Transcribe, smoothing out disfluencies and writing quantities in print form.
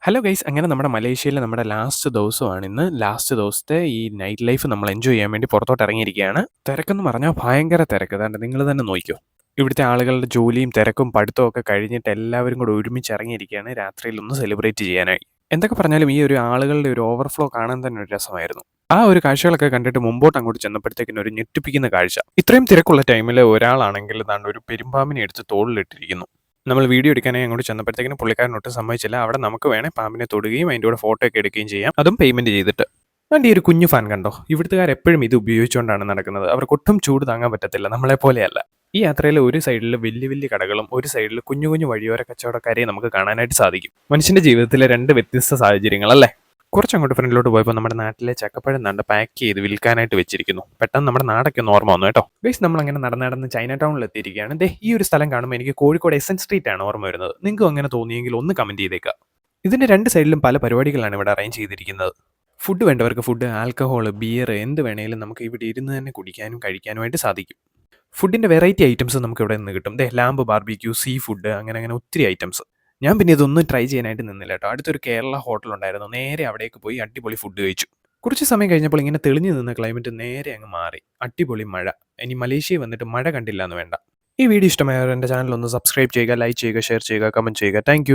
Hello guys അങ്ങനെ നമ്മുടെ മലേഷ്യയിലെ നമ്മുടെ ലാസ്റ്റ് ദിവസമാണ് ഇന്ന്. ലാസ്റ്റ് ദിവസത്തെ ഈ നൈറ്റ് ലൈഫ് നമ്മൾ എൻജോയ് ചെയ്യാൻ വേണ്ടി പുറത്തോട്ട് ഇറങ്ങിയിരിക്കുകയാണ്. തിരക്കെന്ന് പറഞ്ഞാൽ ഭയങ്കര തിരക്ക്. അതാണ്ട് നിങ്ങൾ തന്നെ നോക്കിക്കോ. ഇവിടുത്തെ ആളുകളുടെ ജോലിയും തിരക്കും പഠിത്തവും ഒക്കെ കഴിഞ്ഞിട്ട് എല്ലാവരും കൂടെ ഒരുമിച്ച് ഇറങ്ങിയിരിക്കുകയാണ് രാത്രിയിൽ ഒന്ന് സെലിബ്രേറ്റ് ചെയ്യാനായി. എന്തൊക്കെ പറഞ്ഞാലും ഈ ഒരു ആളുകളുടെ ഒരു ഓവർഫ്ലോ കാണാൻ തന്നെ ഒരു രസമായിരുന്നു. ആ ഒരു കാഴ്ചകളൊക്കെ കണ്ടിട്ട് മുമ്പോട്ട് അങ്ങോട്ട് ചെന്നപ്പോഴത്തേക്കിനും ഒരു ഞെട്ടിപ്പിക്കുന്ന കാഴ്ച. ഇത്രയും തിരക്കുള്ള ടൈമിൽ ഒരാളാണെങ്കിൽ ദാണ്ട് ഒരു പെരുമ്പാമ്പിനെ എടുത്ത് തോളിലിട്ടിരിക്കുന്നു. നമ്മൾ വീഡിയോ എടുക്കാനായി അങ്ങോട്ട് ചെന്നപ്പോഴത്തേക്കിനും പുള്ളിക്കാരൻ ഒട്ടും സമ്മതിച്ചില്ല. അവിടെ നമുക്ക് വേണേൽ പാമ്പിനെ തൊടുകയും അതിൻ്റെ കൂടെ ഫോട്ടോ ഒക്കെ എടുക്കുകയും ചെയ്യാം, അതും പേയ്മെന്റ് ചെയ്തിട്ട്. അതുകൊണ്ട് ഈ ഒരു കുഞ്ഞു ഫാൻ കണ്ടോ, ഇവിടുത്തുകാർ എപ്പോഴും ഇത് ഉപയോഗിച്ചുകൊണ്ടാണ് നടക്കുന്നത്. അവർക്ക് ഒട്ടും ചൂട് താങ്ങാൻ പറ്റത്തില്ല, നമ്മളെ പോലെയല്ല. ഈ യാത്രയിൽ ഒരു സൈഡിൽ വലിയ വലിയ കടകളും ഒരു സൈഡിൽ കുഞ്ഞു കുഞ്ഞു വഴിയോര കച്ചവടക്കാരെയും നമുക്ക് കാണാനായിട്ട് സാധിക്കും. മനുഷ്യന്റെ ജീവിതത്തിലെ രണ്ട് വ്യത്യസ്ത സാഹചര്യങ്ങൾ അല്ലേ. കുറച്ചങ്ങോട്ട് ഫ്രണ്ടിലോട്ട് പോയപ്പോൾ നമ്മുടെ നാട്ടിലെ ചക്കപ്പഴം നണ്ട് പാക്ക് ചെയ്ത് വിൽക്കാനായിട്ട് വെച്ചിരിക്കുന്നു. പെട്ടെന്ന് നമ്മുടെ നാടൊക്കെ ഒന്ന് ഓർമ്മ വന്നു കേട്ടോ. ഗൈസ് നമ്മൾ അങ്ങനെ നടന്ന് ചൈന ടൗണിൽ എത്തിയിരിക്കുകയാണ്. ദേ ഈ ഒരു സ്ഥലം കാണുമ്പോൾ എനിക്ക് കോഴിക്കോട് എസൻ സ്ട്രീറ്റ് ആണ് ഓർമ്മ വരുന്നത്. നിങ്ങൾക്കും അങ്ങനെ തോന്നിയെങ്കിൽ ഒന്ന് കമന്റ് ചെയ്തേക്കാം. ഇതിന്റെ രണ്ട് സൈഡിലും പല പരിപാടികളാണ് ഇവിടെ അറേഞ്ച് ചെയ്തിരിക്കുന്നത്. ഫുഡ് വേണ്ടവർക്ക് ഫുഡ്, ആൽക്കഹോൾ, ബിയർ എന്ത് വേണേലും നമുക്ക് ഇവിടെ ഇരുന്ന് തന്നെ കുടിക്കാനും കഴിക്കാനുമായിട്ട് സാധിക്കും. ഫുഡിന്റെ വെറൈറ്റി ഐറ്റംസ് നമുക്ക് ഇവിടെ നിന്ന് കിട്ടും. ദേ ലാമ്പ് ബാർബിക്യൂ, സീ ഫുഡ്, അങ്ങനെ ഒത്തിരി ഐറ്റംസ്. ഞാൻ പിന്നെ ഇതൊന്നും ട്രൈ ചെയ്യാനായിട്ട് നിന്നില്ല കേട്ടോ. അടുത്തൊരു കേരള ഹോട്ടൽ ഉണ്ടായിരുന്നു. നേരെ അവിടേക്ക് പോയി അടിപൊളി ഫുഡ് കഴിച്ചു. കുറച്ച് സമയം കഴിഞ്ഞപ്പോൾ ഇങ്ങനെ തെളിഞ്ഞു നിന്ന ക്ലൈമറ്റ് നേരെ അങ്ങ് മാറി. അടിപൊളി മഴ. ഇനി മലേഷ്യയിൽ വന്നിട്ട് മഴ കണ്ടില്ല എന്ന് വേണ്ട. ഈ വീഡിയോ ഇഷ്ടമായവർ എൻ്റെ ചാനൽ ഒന്ന് സബ്സ്ക്രൈബ് ചെയ്യുക, ലൈക്ക് ചെയ്യുക, ഷെയർ ചെയ്യുക, കമന്റ് ചെയ്യുക. താങ്ക്